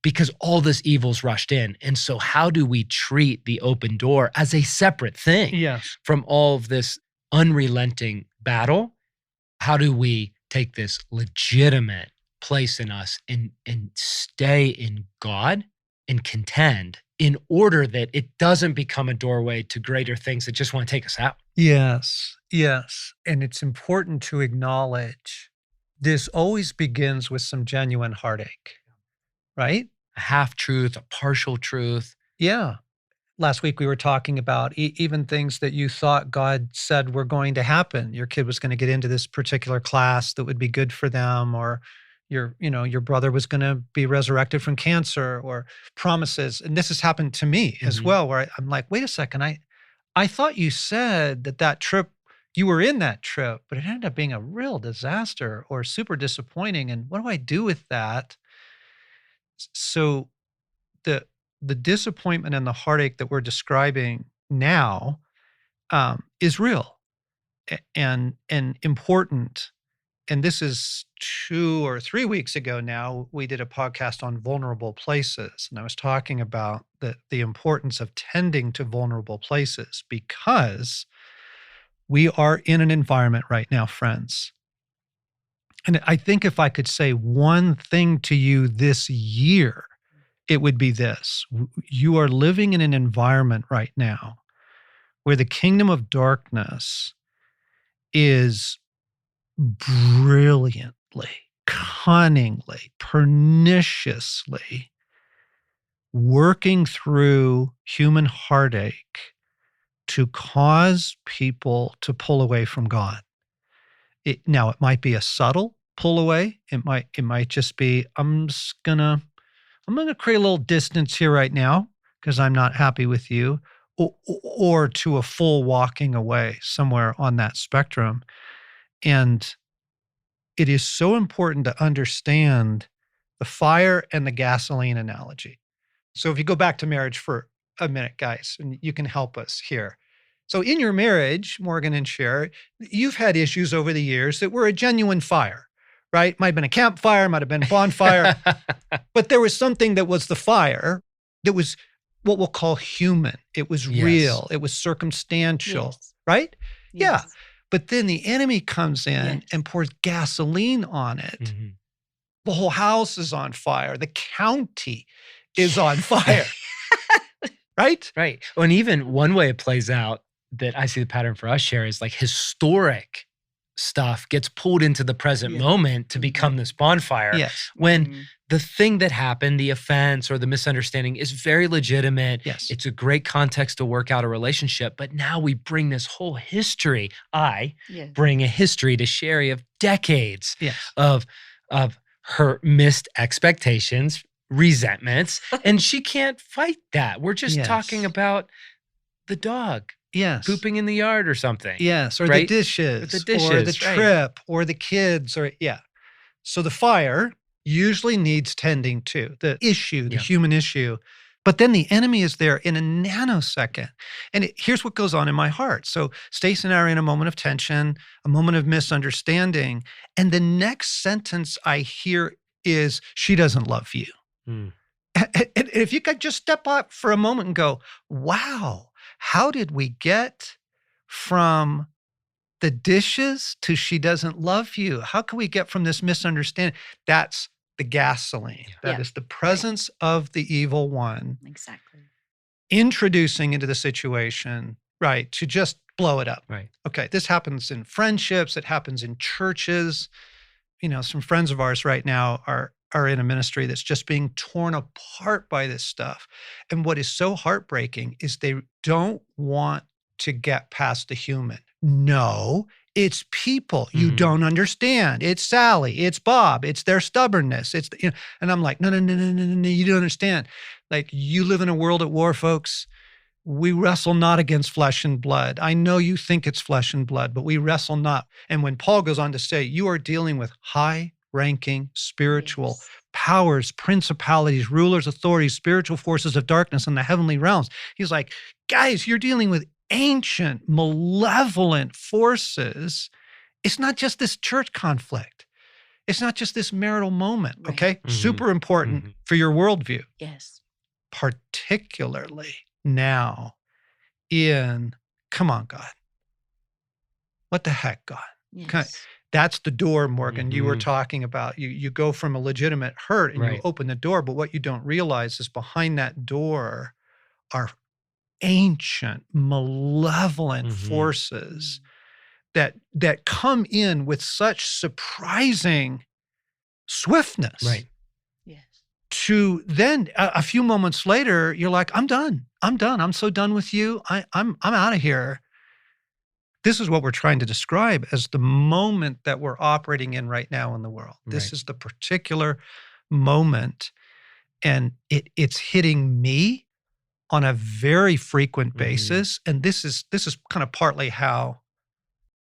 because all this evil's rushed in. And so how do we treat the open door as a separate thing Yes. from all of this unrelenting battle? How do we take this legitimate place in us and stay in God and contend in order that it doesn't become a doorway to greater things that just want to take us out? Yes. Yes. And it's important to acknowledge this always begins with some genuine heartache, right? A half truth, a partial truth. Yeah. Last week we were talking about even things that you thought God said were going to happen. Your kid was going to get into this particular class that would be good for them, or your brother was going to be resurrected from cancer, or promises. And this has happened to me as well, where I'm like, wait a second, I thought you said that trip, you were in that trip, but it ended up being a real disaster or super disappointing. And what do I do with that? So the disappointment and the heartache that we're describing now is real and important. And this is 2 or 3 weeks ago now, we did a podcast on vulnerable places. And I was talking about the importance of tending to vulnerable places, because we are in an environment right now, friends. And I think if I could say one thing to you this year, it would be this. You are living in an environment right now where the kingdom of darkness is brilliantly, cunningly, perniciously working through human heartache to cause people to pull away from God. Now, it might be a subtle pull away. It might just be, I'm going to create a little distance here right now because I'm not happy with you, or to a full walking away somewhere on that spectrum. And it is so important to understand the fire and the gasoline analogy. So if you go back to marriage for a minute, guys, and you can help us here. So in your marriage, Morgan and Cher, you've had issues over the years that were a genuine fire, right? Might have been a campfire, might have been a bonfire, but there was something that was the fire that was what we'll call human. It was real. It was circumstantial, right? Yes. Yeah. But then the enemy comes in and pours gasoline on it. Mm-hmm. The whole house is on fire. The county is on fire, right? Right. Well, and even one way it plays out that I see the pattern for us, Cher, is like historic stuff gets pulled into the present moment to become this bonfire. Yes. When the thing that happened, the offense or the misunderstanding, is very legitimate. Yes. It's a great context to work out a relationship. But now we bring this whole history. I bring a history to Sherry of decades of her missed expectations, resentments, and she can't fight that. We're just talking about the dog. Yes. Pooping in the yard or something. Yes. Or right? the dishes. Or the dishes. Or the trip. Or the kids. So the fire usually needs tending to. The issue, the human issue. But then the enemy is there in a nanosecond. And here's what goes on in my heart. So Stacey and I are in a moment of tension, a moment of misunderstanding. And the next sentence I hear is, she doesn't love you. And if you could just step up for a moment and go, wow, how did we get from the dishes to she doesn't love you? How can we get from this misunderstanding? That's the gasoline. That is the presence of the evil one. Exactly. Introducing into the situation, right, to just blow it up. Right. Okay, this happens in friendships. It happens in churches. Some friends of ours right now are in a ministry that's just being torn apart by this stuff. And what is so heartbreaking is they don't want to get past the human. No, it's people you don't understand. It's Sally, it's Bob, it's their stubbornness. And I'm like, no, you don't understand. Like, you live in a world at war, folks. We wrestle not against flesh and blood. I know you think it's flesh and blood, but we wrestle not. And when Paul goes on to say, you are dealing with high-ranking spiritual powers, principalities, rulers, authorities, spiritual forces of darkness in the heavenly realms. He's like, guys, you're dealing with ancient, malevolent forces. It's not just this church conflict. It's not just this marital moment, Right. okay? Mhm. Super important Mhm. for your worldview, Yes. particularly now come on, God. What the heck, God? Yes. That's the door, Morgan, you were Mhm. talking about. You go from a legitimate hurt and you Right. open the door, but what you don't realize is behind that door are ancient, malevolent Mhm. forces that come in with such surprising swiftness. Right. Yes. To then a few moments later, you're like, I'm done. I'm so done with you. I'm out of here. This is what we're trying to describe as the moment that we're operating in right now in the world. This Right. is the particular moment, and it's hitting me on a very frequent Mhm. basis. And this is kind of partly how